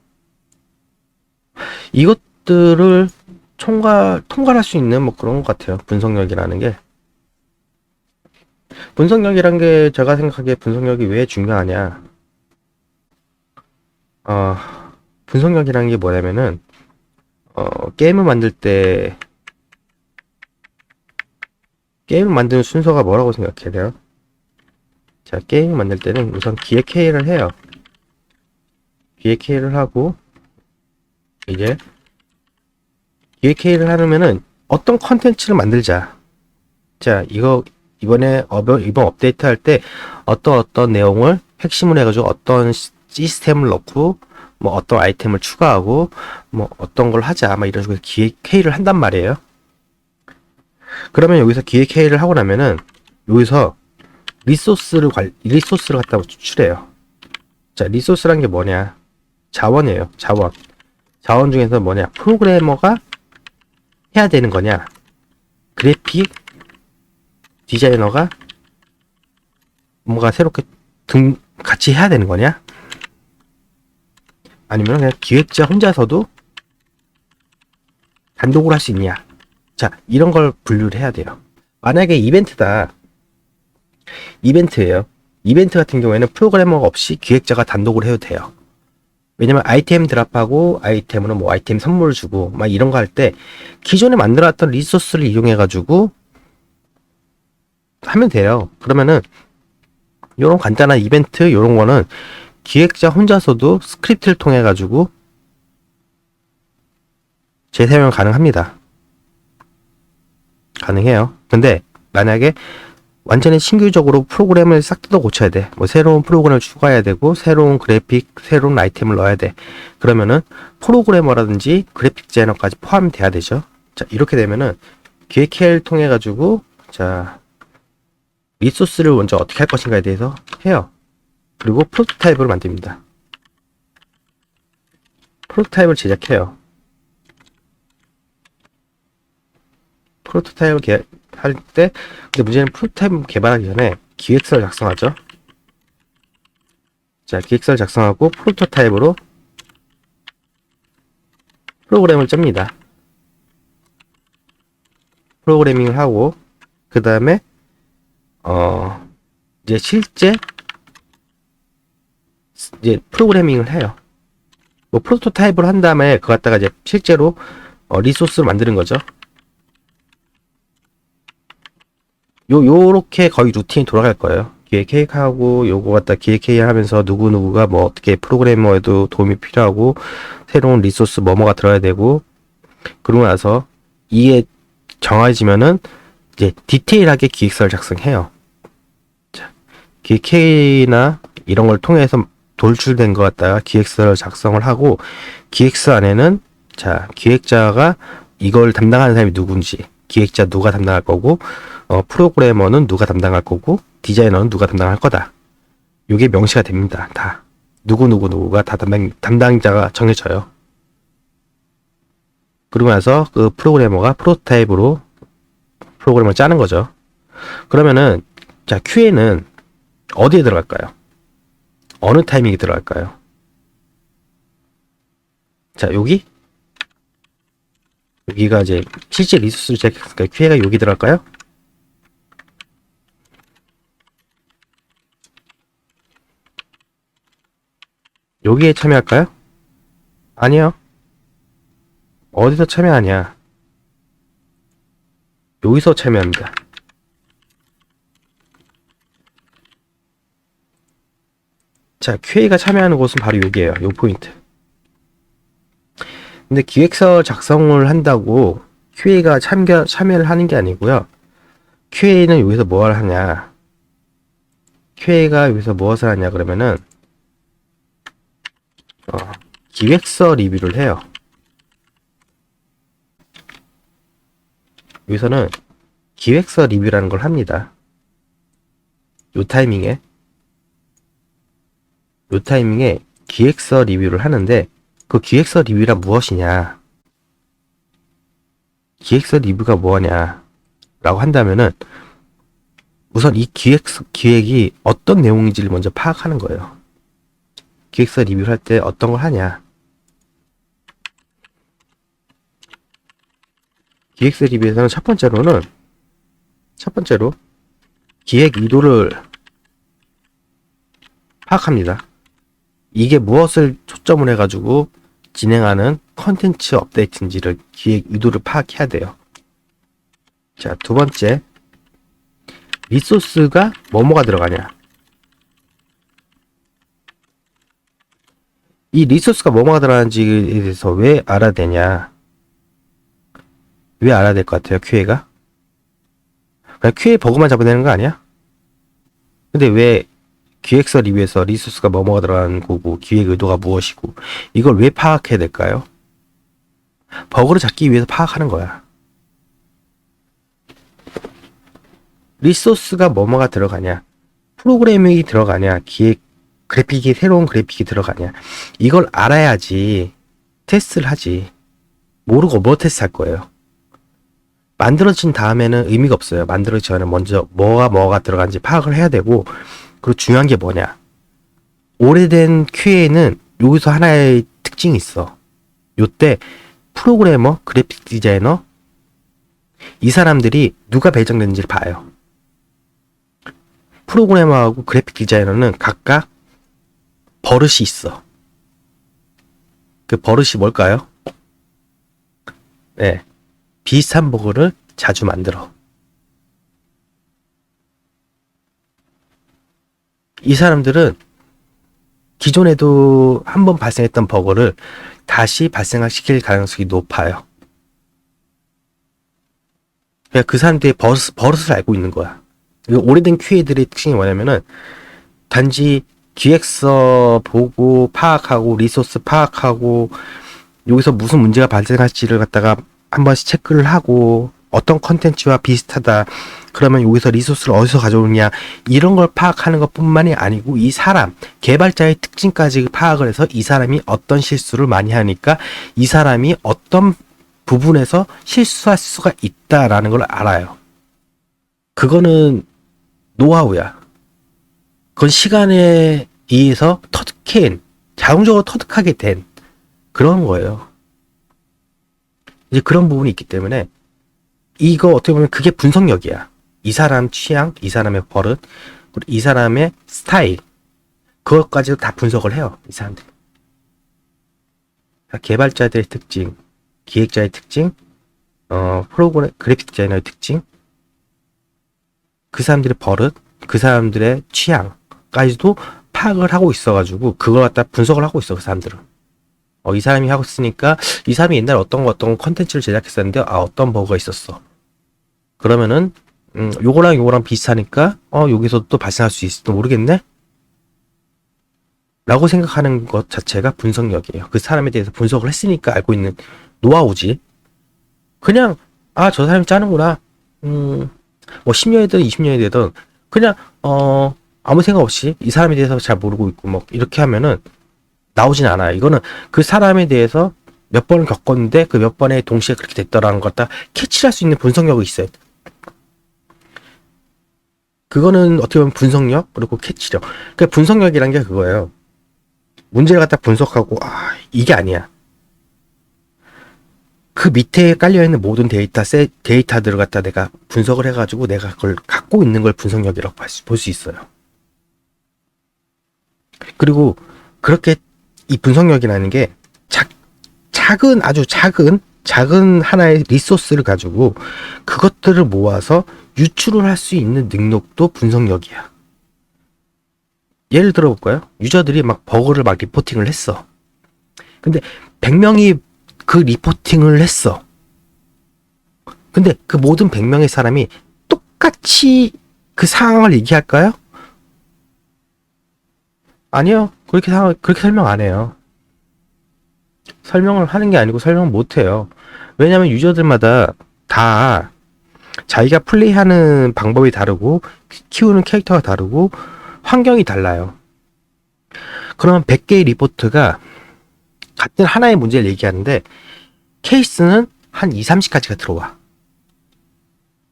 이것들을 통과할 수 있는 뭐 그런 것 같아요. 분석력이라는 게. 분석력이란 게 제가 생각하기에 분석력이 왜 중요하냐. 어, 분석력이라는 게 뭐냐면은, 게임을 만들 때, 게임을 만드는 순서가 뭐라고 생각해야 돼요? 자, 게임을 만들 때는 우선 기획회의를 해요. 기획회의를 하고, 이제, 기획회의를 하려면은 어떤 컨텐츠를 만들자. 자, 이번 업데이트 할 때 어떤 내용을 핵심으로 해가지고 어떤 시스템을 넣고, 뭐 어떤 아이템을 추가하고, 뭐 어떤 걸 하자. 막 이런 식으로 기획회의를 한단 말이에요. 그러면 여기서 기획회의를 하고 나면은, 여기서 리소스를 갖다가 추출해요. 자, 리소스란 게 뭐냐? 자원이에요. 자원. 자원 중에서 뭐냐? 프로그래머가 해야 되는 거냐? 그래픽 디자이너가 뭔가 새롭게 같이 해야 되는 거냐? 아니면 그냥 기획자 혼자서도 단독으로 할 수 있냐? 자, 이런 걸 분류를 해야 돼요. 만약에 이벤트예요. 이벤트 같은 경우에는 프로그래머가 없이 기획자가 단독으로 해도 돼요. 왜냐면 아이템 드랍하고 아이템으로 뭐 아이템 선물 주고 막 이런 거 할 때 기존에 만들어놨던 리소스를 이용해가지고 하면 돼요. 그러면은 요런 간단한 이벤트 요런 거는 기획자 혼자서도 스크립트를 통해 가지고 재사용 가능합니다. 가능해요. 근데 만약에 완전히 신규적으로 프로그램을 싹 뜯어 고쳐야 돼. 뭐 새로운 프로그램을 추가해야 되고 새로운 그래픽, 새로운 아이템을 넣어야 돼. 그러면은 프로그래머라든지 그래픽 디자이너까지 포함이 돼야 되죠. 자, 이렇게 되면은 기획회의를 통해 가지고 자, 리소스를 먼저 어떻게 할 것인가에 대해서 해요. 그리고 프로토타입을 만듭니다. 프로토타입을 제작해요. 프로토타입을 할 때, 근데 문제는 프로토타입 개발하기 전에 기획서를 작성하죠. 자, 기획서를 작성하고 프로토타입으로 프로그램을 짭니다. 프로그래밍을 하고, 그 다음에, 이제 실제, 이제 프로그래밍을 해요. 뭐 프로토타입을 한 다음에 그거 갖다가 이제 실제로 리소스를 만드는 거죠. 요렇게 거의 루틴이 돌아갈 거예요. 기획하고 요거 갖다 기획회의 하면서 누구누구가 뭐 어떻게 프로그래머에도 도움이 필요하고 새로운 리소스 뭐뭐가 들어야 되고 그러고 나서 이게 정해지면은 이제 디테일하게 기획서를 작성해요. 자, 기획회의나 이런 걸 통해서 돌출된 것 갖다가 기획서를 작성을 하고 기획서 안에는 자 기획자가 이걸 담당하는 사람이 누군지 기획자 누가 담당할 거고 프로그래머는 누가 담당할 거고 디자이너는 누가 담당할 거다. 이게 명시가 됩니다. 다 누구가 다 담당자가 정해져요. 그러고 나서 그 프로그래머가 프로토타입으로 프로그램을 짜는 거죠. 그러면은 자 QA는 어디에 들어갈까요? 어느 타이밍에 들어갈까요? 자 여기 여기가 이제 실제 리소스를 제작했으니까 QA가 여기 들어갈까요? 여기에 참여할까요? 아니요. 어디서 참여하냐? 여기서 참여합니다. 자, QA가 참여하는 곳은 바로 여기에요. 요 포인트. 근데 기획서 작성을 한다고 QA가 참여를 하는 게 아니고요. QA는 여기서 뭘 하냐? QA가 여기서 무엇을 하냐 그러면은 기획서 리뷰를 해요. 여기서는 기획서 리뷰라는 걸 합니다. 요 타이밍에 기획서 리뷰를 하는데 그 기획서 리뷰란 무엇이냐? 기획서 리뷰가 뭐냐? 라고 한다면은 우선 이 기획이 어떤 내용인지를 먼저 파악하는 거예요. 기획서 리뷰를 할 때 어떤 걸 하냐? 기획서 리뷰에서는 첫 번째로 기획 의도를 파악합니다. 이게 무엇을 초점을 해가지고 진행하는 컨텐츠 업데이트인지를 기획 의도를 파악해야 돼요. 자, 두 번째, 리소스가 뭐뭐가 들어가냐? 이 리소스가 뭐뭐가 들어가는지에 대해서 왜 알아야 되냐? 왜 알아야 될 것 같아요, QA가? 그냥 QA 버그만 잡아내는 거 아니야? 근데 왜 기획서 리뷰에서 리소스가 뭐뭐가 들어가는 거고 기획 의도가 무엇이고 이걸 왜 파악해야 될까요? 버그를 잡기 위해서 파악하는 거야. 리소스가 뭐뭐가 들어가냐, 프로그래밍이 들어가냐, 새로운 그래픽이 들어가냐, 이걸 알아야지 테스트를 하지. 모르고 뭐 테스트 할 거예요? 만들어진 다음에는 의미가 없어요. 만들어지기 전에 먼저 뭐가 들어간지 파악을 해야 되고, 그리고 중요한 게 뭐냐, 오래된 QA는 여기서 하나의 특징이 있어. 요때 프로그래머, 그래픽 디자이너, 이 사람들이 누가 배정됐는지를 봐요. 프로그래머하고 그래픽 디자이너는 각각 버릇이 있어. 그 버릇이 뭘까요? 네, 비슷한 버그를 자주 만들어. 이 사람들은 기존에도 한번 발생했던 버그를 다시 발생시킬 가능성이 높아요. 그러니까 그 사람들의 버릇을 알고 있는 거야. 오래된 QA들의 특징이 뭐냐면은 단지 기획서 보고 파악하고 리소스 파악하고 여기서 무슨 문제가 발생할지를 갖다가 한 번씩 체크를 하고 어떤 컨텐츠와 비슷하다 그러면 여기서 리소스를 어디서 가져오느냐 이런 걸 파악하는 것 뿐만이 아니고 이 사람 개발자의 특징까지 파악을 해서 이 사람이 어떤 실수를 많이 하니까 이 사람이 어떤 부분에서 실수할 수가 있다라는 걸 알아요. 그거는 노하우야. 그건 시간에 의해서 자동적으로 터득하게 된 그런 거예요. 이제 그런 부분이 있기 때문에 이거 어떻게 보면 그게 분석력이야. 이 사람 취향, 이 사람의 버릇, 그리고 이 사람의 스타일, 그것까지도 다 분석을 해요. 이 사람들. 개발자들의 특징, 기획자의 특징, 프로그램 그래픽 디자이너의 특징, 그 사람들의 버릇, 그 사람들의 취향까지도 파악을 하고 있어가지고 그걸 갖다 분석을 하고 있어. 그 사람들은. 이 사람이 하고 있으니까 이 사람이 옛날에 어떤 컨텐츠를 제작했었는데 어떤 버그가 있었어. 그러면은 요거랑 비슷하니까 여기서 또 발생할 수 있을지도 모르겠네? 라고 생각하는 것 자체가 분석력이에요. 그 사람에 대해서 분석을 했으니까 알고 있는 노하우지. 그냥 저 사람이 짜는구나. 뭐 10년이든 20년이 되든 그냥 아무 생각 없이 이 사람에 대해서 잘 모르고 있고 뭐 이렇게 하면은 나오진 않아요. 이거는 그 사람에 대해서 몇 번을 겪었는데 그 몇 번에 동시에 그렇게 됐더라는 걸 다 캐치할 수 있는 분석력이 있어요. 그거는 어떻게 보면 분석력 그리고 캐치력. 그러니까 분석력이란 게 그거예요. 문제를 갖다 분석하고 이게 아니야. 그 밑에 깔려있는 모든 데이터들을 갖다 내가 분석을 해가지고 내가 그걸 갖고 있는 걸 분석력이라고 볼 수 있어요. 그리고 그렇게 이 분석력이라는 게 아주 작은 하나의 리소스를 가지고 그것들을 모아서 유출을 할 수 있는 능력도 분석력이야. 예를 들어볼까요? 유저들이 막 버그를 막 리포팅을 했어. 근데 100명이 그 리포팅을 했어. 근데 그 모든 100명의 사람이 똑같이 그 상황을 얘기할까요? 아니요. 그렇게 설명 안 해요. 설명을 하는 게 아니고 설명을 못 해요. 왜냐면 유저들마다 다 자기가 플레이하는 방법이 다르고 키우는 캐릭터가 다르고 환경이 달라요. 그러면 100개의 리포트가 같은 하나의 문제를 얘기하는데 케이스는 한 2, 30가지가 들어와.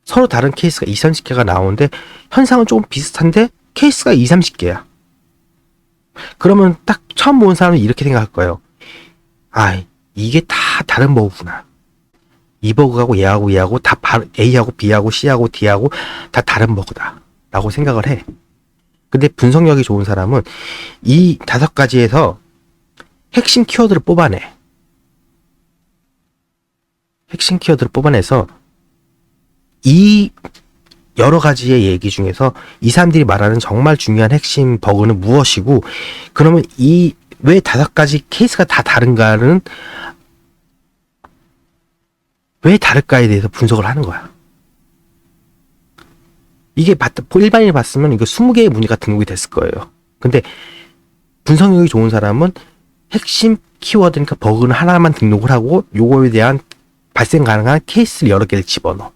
서로 다른 케이스가 2, 30개가 나오는데 현상은 조금 비슷한데 케이스가 2, 30개야. 그러면 딱 처음 본 사람은 이렇게 생각할 거예요. 아, 이게 다 다른 버그구나. 이 버그하고 얘하고 다 A하고 B하고 C하고 D하고 다 다른 버그다 라고 생각을 해. 근데 분석력이 좋은 사람은 이 5가지에서 핵심 키워드를 뽑아내. 핵심 키워드를 뽑아내서 이 여러 가지의 얘기 중에서 이 사람들이 말하는 정말 중요한 핵심 버그는 무엇이고, 그러면 이 왜 5가지 케이스가 다 다른가는 왜 다를까에 대해서 분석을 하는 거야. 이게 일반인이 봤으면 이거 20개의 문제가 등록이 됐을 거예요. 근데 분석력이 좋은 사람은 핵심 키워드니까 버그는 하나만 등록을 하고 요거에 대한 발생 가능한 케이스를 여러 개를 집어넣어.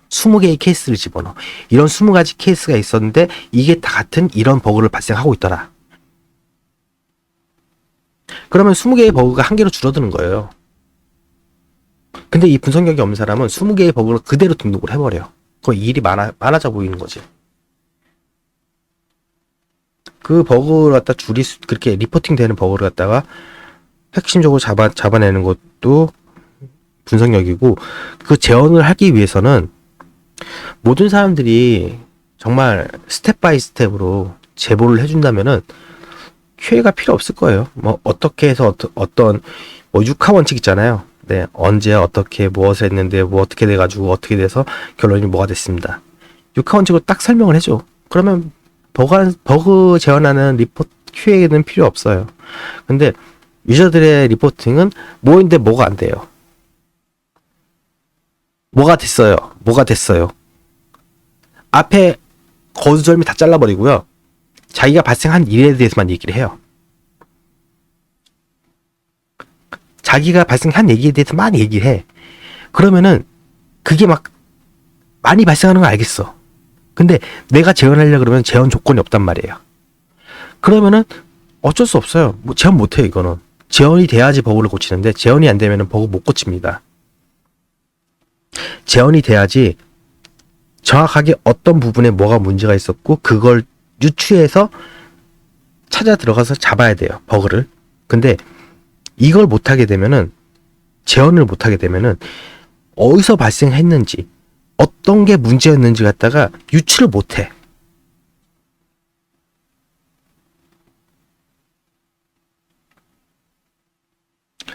20개의 케이스를 집어넣어. 이런 20가지 케이스가 있었는데 이게 다 같은 이런 버그를 발생하고 있더라. 그러면 20개의 버그가 1개로 줄어드는 거예요. 근데 이 분석력이 없는 사람은 20개의 버그를 그대로 등록을 해버려. 그 일이 많아져 보이는 거지. 그 버그를 갖다 그렇게 리포팅 되는 버그를 갖다가 핵심적으로 잡아내는 것도 분석력이고, 그 재현을 하기 위해서는 모든 사람들이 정말 스텝 바이 스텝으로 제보를 해준다면은 QA가 필요 없을 거예요. 뭐 어떻게 해서 어떤 뭐 육하 원칙 있잖아요. 네, 언제 어떻게 무엇을 했는데 뭐 어떻게 돼가지고 어떻게 돼서 결론이 뭐가 됐습니다. 육하 원칙으로 딱 설명을 해줘. 그러면 버그 재현하는 리포트 QA는 필요 없어요. 근데 유저들의 리포팅은 뭐인데 뭐가 안 돼요. 뭐가 됐어요. 앞에 거두절미 다 잘라버리고요. 자기가 발생한 일에 대해서만 얘기를 해요. 자기가 발생한 얘기에 대해서만 얘기를 해. 그러면은 그게 막 많이 발생하는 건 알겠어. 근데 내가 재현하려고 그러면 재현 조건이 없단 말이에요. 그러면은 어쩔 수 없어요. 뭐 재현 못해요, 이거는. 재현이 돼야지 버그를 고치는데 재현이 안 되면은 버그 못 고칩니다. 재현이 돼야지 정확하게 어떤 부분에 뭐가 문제가 있었고 그걸 유추해서 찾아 들어가서 잡아야 돼요, 버그를. 근데 이걸 못하게 되면은, 재현을 못하게 되면은 어디서 발생했는지 어떤 게 문제였는지 갖다가 유추를 못해.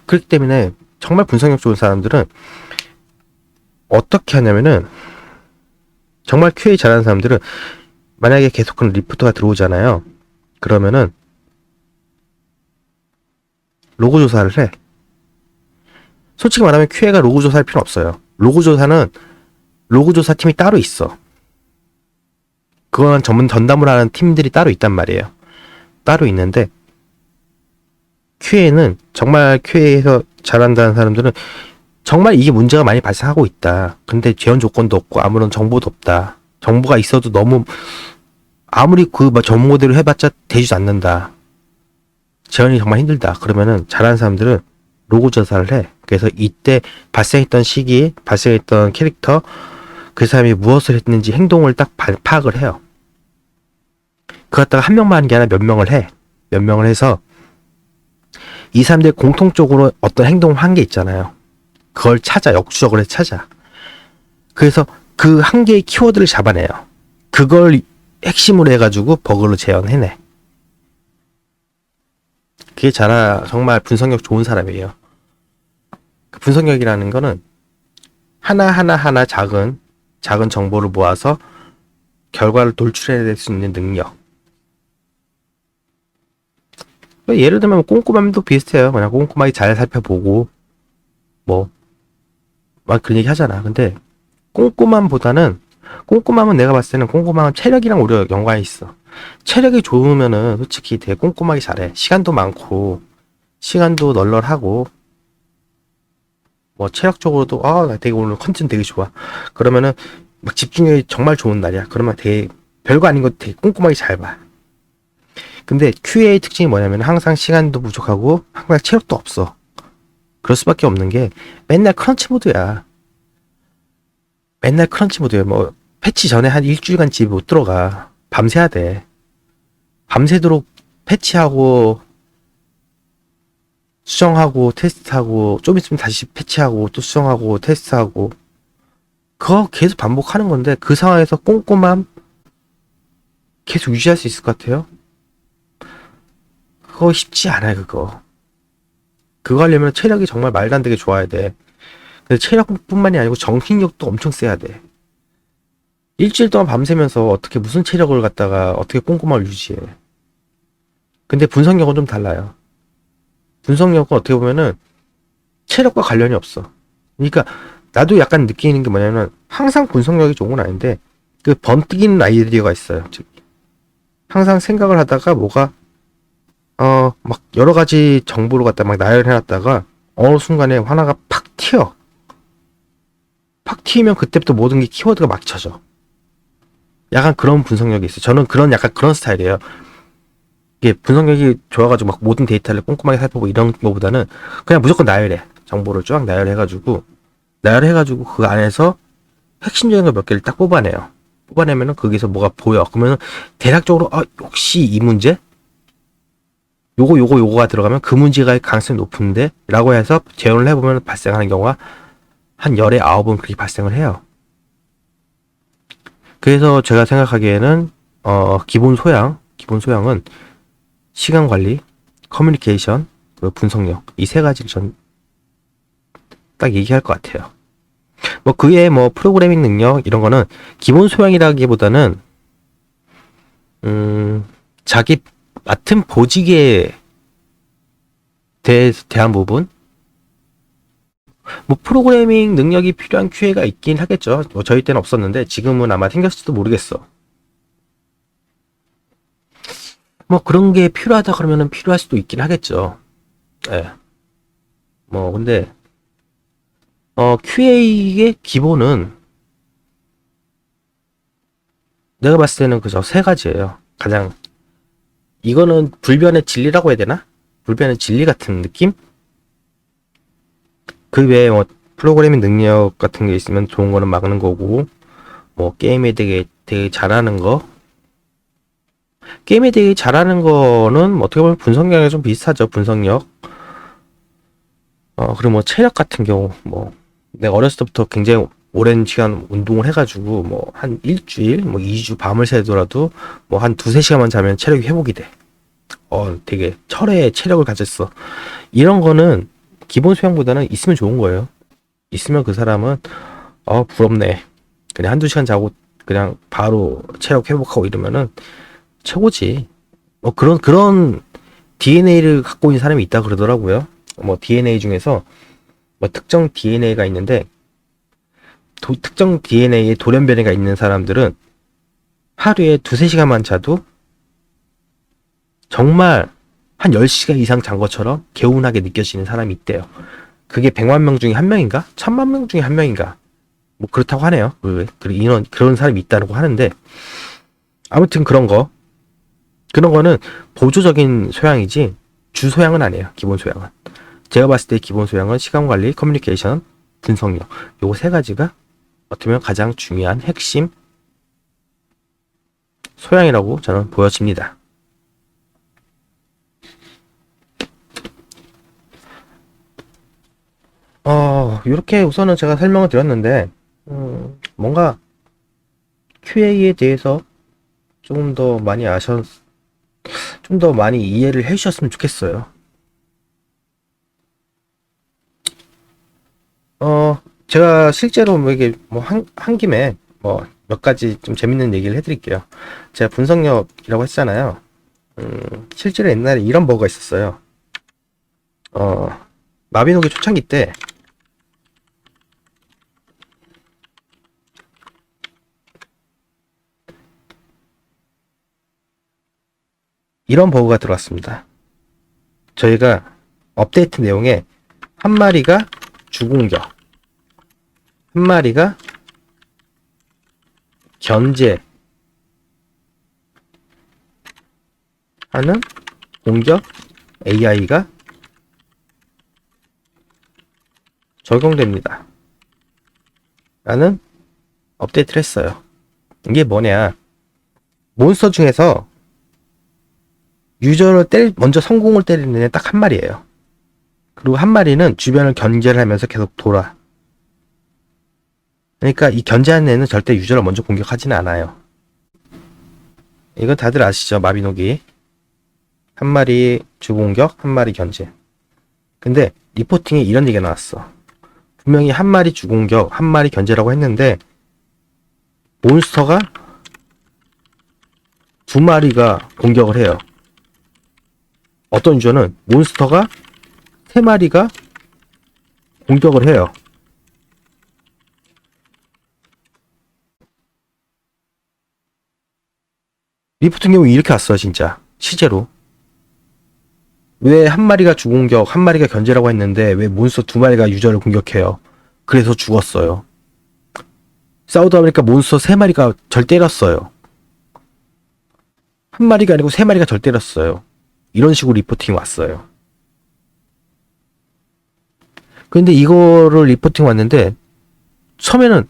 그렇기 때문에 정말 분석력 좋은 사람들은 어떻게 하냐면은, 정말 QA 잘하는 사람들은 만약에 계속 그런 리포트가 들어오잖아요. 그러면은 로그 조사를 해. 솔직히 말하면 QA가 로그 조사할 필요 없어요. 로그 조사는 로그 조사 팀이 따로 있어. 그건 전담을 하는 팀들이 따로 있단 말이에요. 따로 있는데 QA는 정말 QA에서 잘한다는 사람들은 정말 이게 문제가 많이 발생하고 있다. 근데 재현 조건도 없고 아무런 정보도 없다. 정보가 있어도 너무 아무리 그 정보대로 해봤자 되지도 않는다. 재현이 정말 힘들다. 그러면은 잘하는 사람들은 로그 조사를 해. 그래서 이때 발생했던 시기, 발생했던 캐릭터, 그 사람이 무엇을 했는지 행동을 딱 파악을 해요. 그 갖다가 한 명만 하는 게 아니라 몇 명을 해. 몇 명을 해서 이 사람들 공통적으로 어떤 행동을 한 게 있잖아요. 그걸 찾아, 역추적을 해서 찾아. 그래서 그 한 개의 키워드를 잡아내요. 그걸 핵심으로 해가지고 버그를 재현해내. 그게 정말 분석력 좋은 사람이에요. 그 분석력이라는 거는 하나하나 작은 정보를 모아서 결과를 돌출해낼 수 있는 능력. 예를 들면 꼼꼼함도 비슷해요. 그냥 꼼꼼하게 잘 살펴보고 뭐 막 그런 얘기 하잖아. 근데 꼼꼼함은 내가 봤을 때는 꼼꼼함은 체력이랑 오히려 연관이 있어. 체력이 좋으면은 솔직히 되게 꼼꼼하게 잘해. 시간도 많고 시간도 널널하고 뭐 체력적으로도 나 되게 오늘 컨디션 되게 좋아. 그러면은 막 집중력이 정말 좋은 날이야. 그러면 되게 별거 아닌 거 되게 꼼꼼하게 잘 봐. 근데 QA 특징이 뭐냐면 항상 시간도 부족하고 항상 체력도 없어. 그럴 수밖에 없는 게 맨날 크런치 모드야. 뭐 패치 전에 한 일주일간 집에 못 들어가. 밤새야 돼. 밤새도록 패치하고 수정하고 테스트하고 좀 있으면 다시 패치하고 또 수정하고 테스트하고 그거 계속 반복하는 건데 그 상황에서 꼼꼼함 계속 유지할 수 있을 것 같아요? 그거 쉽지 않아요. 그거 하려면 체력이 정말 말도 안 되게 좋아야 돼. 근데 체력뿐만이 아니고 정신력도 엄청 세야 돼. 일주일 동안 밤새면서 어떻게 무슨 체력을 갖다가 어떻게 꼼꼼함을 유지해. 근데 분석력은 좀 달라요. 분석력은 어떻게 보면은 체력과 관련이 없어. 그러니까 나도 약간 느끼는 게 뭐냐면 항상 분석력이 좋은 건 아닌데 그 번뜩이는 아이디어가 있어요. 즉 항상 생각을 하다가 뭐가 막 여러 가지 정보를 갖다 막 나열해놨다가 어느 순간에 하나가 팍 튀어. 팍 튀면 그때부터 모든 게 키워드가 막 쳐져. 약간 그런 분석력이 있어요. 저는 약간 그런 스타일이에요. 이게 분석력이 좋아가지고 막 모든 데이터를 꼼꼼하게 살펴보고 이런 거보다는 그냥 무조건 나열해. 정보를 쫙 나열해가지고 그 안에서 핵심적인 거 몇 개를 딱 뽑아내요. 뽑아내면은 거기서 뭐가 보여. 그러면은 대략적으로 혹시 이 문제? 요거가 들어가면 그 문제가 가능성이 높은데 라고 해서 재현을 해보면 발생하는 경우가 한 열에 9은 그렇게 발생을 해요. 그래서 제가 생각하기에는 기본 소양은 시간 관리, 커뮤니케이션, 그 분석력 이 세 가지를 전 딱 얘기할 것 같아요. 뭐 그게 뭐 프로그래밍 능력 이런 거는 기본 소양이라기보다는 자기 맡은 보직에 대한 부분 뭐 프로그래밍 능력이 필요한 QA가 있긴 하겠죠. 뭐 저희 때는 없었는데 지금은 아마 생겼을지도 모르겠어. 뭐 그런 게 필요하다 그러면은 필요할 수도 있긴 하겠죠. 예. 뭐 근데 QA의 기본은 내가 봤을 때는 그저 세 가지예요. 가장 이거는 불변의 진리라고 해야 되나? 불변의 진리 같은 느낌? 그 외에 뭐 프로그래밍 능력 같은 게 있으면 좋은 거는 막는 거고 뭐 되게 잘하는 거 게임에 되게 잘하는 거는 뭐 어떻게 보면 분석력이 좀 비슷하죠. 분석력. 그리고 뭐 체력 같은 경우 뭐 내가 어렸을 때부터 굉장히 오랜 시간 운동을 해가지고 뭐 한 일주일 뭐 2주 밤을 새더라도 뭐 한 두세 시간만 자면 체력이 회복이 돼. 되게 철의 체력을 가졌어. 이런 거는 기본 수양보다는 있으면 좋은 거예요. 있으면 그 사람은 부럽네. 그냥 한두 시간 자고 그냥 바로 체력 회복하고 이러면은 최고지. 뭐 그런 DNA를 갖고 있는 사람이 있다 그러더라고요. 뭐 DNA 중에서 뭐 특정 DNA가 있는데 특정 DNA에 돌연변이가 있는 사람들은 하루에 두세 시간만 자도 정말 한 10시간 이상 잔 것처럼 개운하게 느껴지는 사람이 있대요. 그게 100만 명 중에 한 명인가? 1000만 명 중에 한 명인가? 뭐 그렇다고 하네요. 그런 사람이 있다고 하는데 아무튼 그런 거는 보조적인 소양이지 주 소양은 아니에요. 기본 소양은. 제가 봤을 때 기본 소양은 시간 관리, 커뮤니케이션, 분석력 요 세 가지가 어떻게 보면 가장 중요한 핵심 소양이라고 저는 보여집니다. 이렇게 우선은 제가 설명을 드렸는데, 뭔가 QA에 대해서 조금 더 많이 좀 더 많이 이해를 해주셨으면 좋겠어요. 제가 실제로 뭐 이게 뭐 한 김에 뭐 몇 가지 좀 재밌는 얘기를 해드릴게요. 제가 분석력이라고 했잖아요. 실제로 옛날에 이런 버그가 있었어요. 어, 마비노기 초창기 때 이런 버그가 들어왔습니다. 저희가 업데이트 내용에 한 마리가 주공격, 한 마리가 견제 하는 공격 AI가 적용됩니다. 라는 업데이트를 했어요. 이게 뭐냐? 몬스터 중에서 유저를 먼저 성공을 때리는 애 딱 한 마리예요. 그리고 한 마리는 주변을 견제를 하면서 계속 돌아. 그러니까 이 견제하는 애는 절대 유저를 먼저 공격하지는 않아요. 이건 다들 아시죠? 마비노기. 한 마리 주공격, 한 마리 견제. 근데 리포팅에 이런 얘기가 나왔어. 분명히 한 마리 주공격, 한 마리 견제라고 했는데 몬스터가 두 마리가 공격을 해요. 어떤 유저는 몬스터가 세 마리가 공격을 해요. 리포팅 경우 이렇게 왔어요, 진짜. 실제로. 왜 한 마리가 주공격, 한 마리가 견제라고 했는데 왜 몬스터 두 마리가 유저를 공격해요? 그래서 죽었어요. 싸우다 보니까 몬스터 세 마리가 절 때렸어요. 한 마리가 아니고 세 마리가 절 때렸어요. 이런 식으로 리포팅이 왔어요. 근데 이거를 리포팅 왔는데 처음에는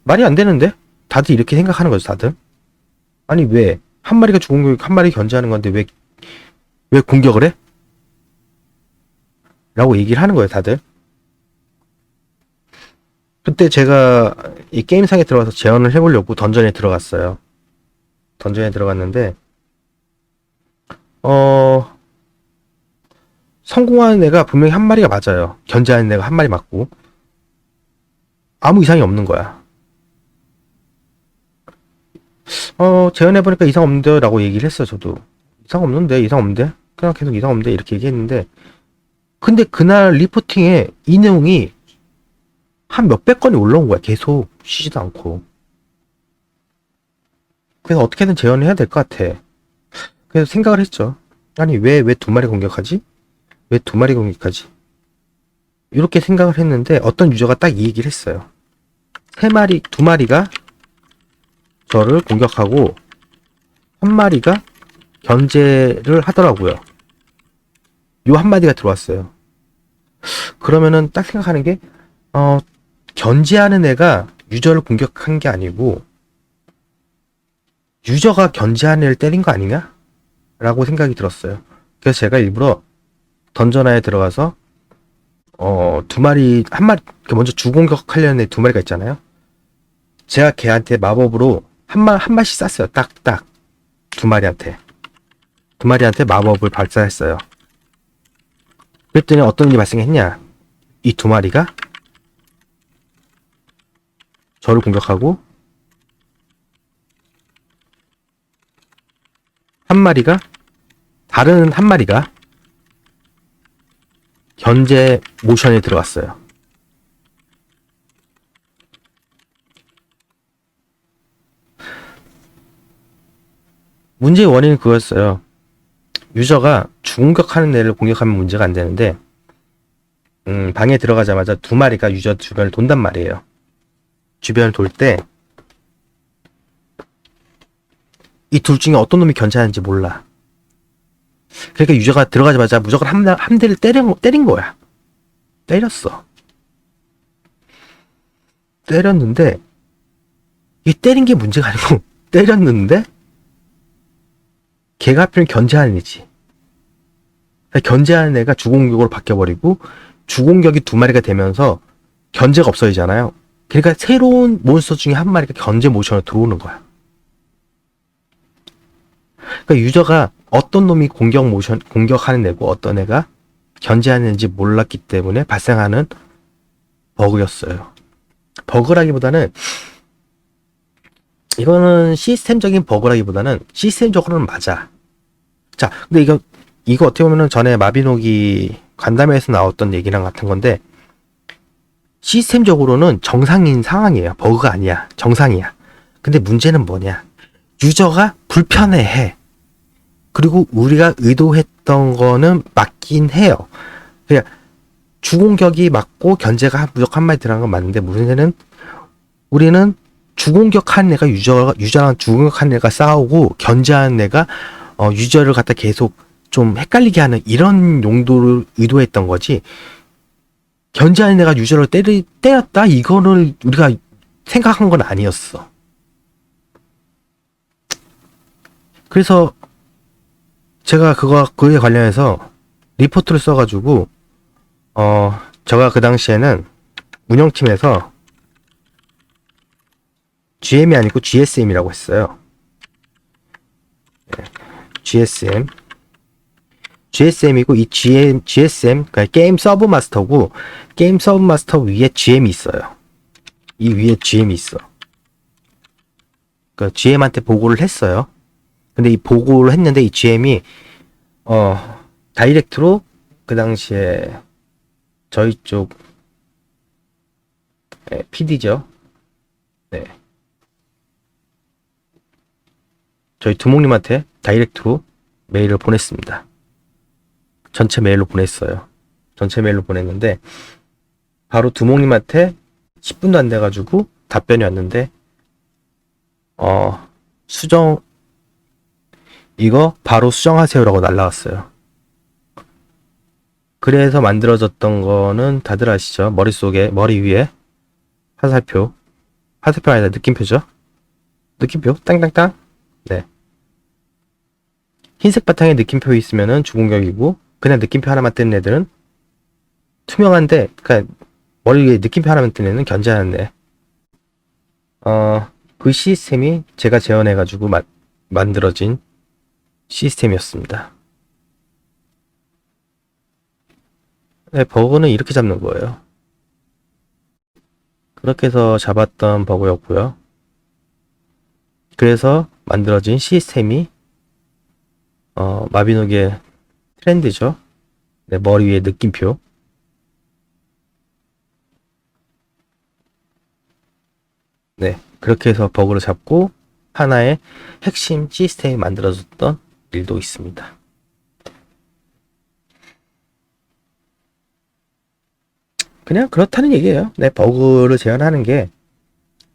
말이 안 되는데? 다들 이렇게 생각하는 거죠, 다들. 아니 왜 한 마리가 주공격, 한 마리 견제하는 건데 왜 공격을 해? 라고 얘기를 하는 거예요, 다들. 그때 제가 이 게임상에 들어가서 재현을 해보려고 던전에 들어갔어요. 던전에 들어갔는데 성공하는 애가 분명히 한 마리가 맞아요. 견제하는 애가 한 마리 맞고 아무 이상이 없는 거야. 재현해보니까 이상 없는데 라고 얘기를 했어요. 저도 이상 없는데 그냥 계속 이상 없는데 이렇게 얘기했는데 근데 그날 리포팅에 이 내용이 한 몇백 건이 올라온 거야. 계속 쉬지도 않고. 그래서 어떻게든 재현을 해야 될 것 같아. 그래서 생각을 했죠. 아니 왜 두 마리 공격하지? 왜 두 마리 공격하지? 이렇게 생각을 했는데 어떤 유저가 딱 이 얘기를 했어요. 두 마리가 저를 공격하고 한 마리가 견제를 하더라고요. 요 한 마디가 들어왔어요. 그러면은 딱 생각하는 게 견제하는 애가 유저를 공격한 게 아니고 유저가 견제하는 애를 때린 거 아니냐? 라고 생각이 들었어요. 그래서 제가 일부러 던전화에 들어가서 두 마리, 한 마리, 먼저 주공격 하려는 애 두 마리가 있잖아요. 제가 걔한테 마법으로 한 마리씩 쐈어요. 딱딱. 두 마리한테 마법을 발사했어요. 그랬더니 어떤 일이 발생했냐? 이 두 마리가 저를 공격하고 다른 한 마리가 견제 모션에 들어갔어요. 문제의 원인은 그거였어요. 유저가 주공격하는 애를 공격하면 문제가 안 되는데 방에 들어가자마자 두 마리가 유저 주변을 돈단 말이에요. 주변을 돌 때 이 둘 중에 어떤 놈이 견제하는지 몰라. 그러니까 유저가 들어가자마자 무조건 한 대를 때린 거야. 때렸는데 이 때린 게 문제가 아니고 때렸는데 걔가 하필 견제하는 애지. 견제하는 애가 주공격으로 바뀌어버리고 주공격이 두 마리가 되면서 견제가 없어지잖아요. 그러니까 새로운 몬스터 중에 한 마리가 견제 모션으로 들어오는 거야. 그러니까 유저가 어떤 놈이 공격하는 애고 어떤 애가 견제하는지 몰랐기 때문에 발생하는 버그였어요. 버그라기보다는 이거는 시스템적인 버그라기보다는 시스템적으로는 맞아. 자, 근데 이거 어떻게 보면은 전에 마비노기 간담회에서 나왔던 얘기랑 같은 건데 시스템적으로는 정상인 상황이에요. 버그가 아니야. 정상이야. 근데 문제는 뭐냐? 유저가 불편해해. 그리고 우리가 의도했던 거는 맞긴 해요. 그냥 주공격이 맞고 견제가 무조건 한 마리 들어간 건 맞는데 문제는 우리는 주공격한 애가 유저랑 주공격한 애가 싸우고 견제하는 애가 유저를 갖다 계속 좀 헷갈리게 하는 이런 용도를 의도했던 거지. 견제하는 애가 유저를 때렸다? 이거를 우리가 생각한 건 아니었어. 그래서 제가 그에 관련해서 리포트를 써가지고 제가 그 당시에는 운영팀에서 GM이 아니고 GSM이라고 했어요. 네, GSM이고 이 GSM 그러니까 게임 서브 마스터고 게임 서브 마스터 위에 GM이 있어요. 이 위에 GM이 있어. 그러니까 GM한테 보고를 했어요. 근데 이 보고를 했는데 이 GM이 다이렉트로 그 당시에 저희 쪽 PD죠. 네. 저희 두목님한테 다이렉트로 메일을 보냈습니다. 전체 메일로 보냈어요. 전체 메일로 보냈는데 바로 두목님한테 10분도 안 돼가지고 답변이 왔는데 수정 이거 바로 수정하세요라고 날라왔어요. 그래서 만들어졌던 거는 다들 아시죠? 머리 위에 화살표 아니다 느낌표죠? 느낌표 땅땅땅. 네. 흰색 바탕에 느낌표 있으면은 주공격이고 그냥 느낌표 하나만 뜨는 애들은 투명한데 그러니까 머리 위에 느낌표 하나만 뜨는 애는 견제하는 애. 그 시스템이 제가 재현해가지고 만들어진 시스템이었습니다. 네, 버그는 이렇게 잡는 거예요. 그렇게 해서 잡았던 버그였고요. 그래서 만들어진 시스템이 마비노기의 트렌드죠. 네, 머리 위에 느낌표. 네, 그렇게 해서 버그를 잡고 하나의 핵심 시스템이 만들어졌던 일도 있습니다. 그냥 그렇다는 얘기예요. 네, 버그를 재현하는 게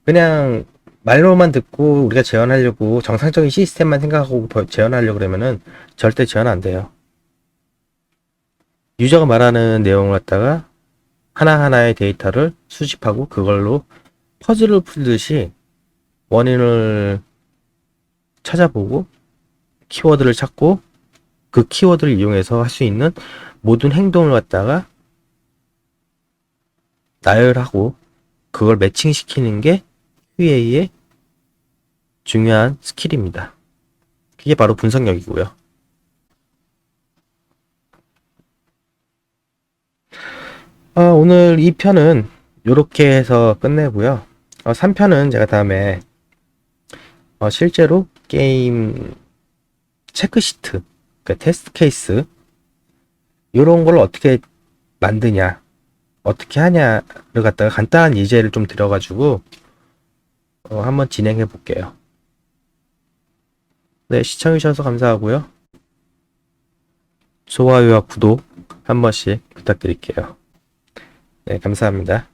그냥 말로만 듣고 우리가 재현하려고 정상적인 시스템만 생각하고 재현하려고 그러면은 절대 재현 안 돼요. 유저가 말하는 내용을 갖다가 하나하나의 데이터를 수집하고 그걸로 퍼즐을 풀듯이 원인을 찾아보고 키워드를 찾고 그 키워드를 이용해서 할 수 있는 모든 행동을 갖다가 나열하고 그걸 매칭시키는 게 QA의 중요한 스킬입니다. 그게 바로 분석력이고요. 오늘 2편은 이렇게 해서 끝내고요. 3편은 제가 다음에 실제로 게임 체크시트, 그러니까 테스트 케이스 이런 걸 어떻게 만드냐, 어떻게 하냐를 갖다가 간단한 예제를 좀 들어가지고 한번 진행해 볼게요. 네, 시청해주셔서 감사하고요. 좋아요와 구독 한 번씩 부탁드릴게요. 네, 감사합니다.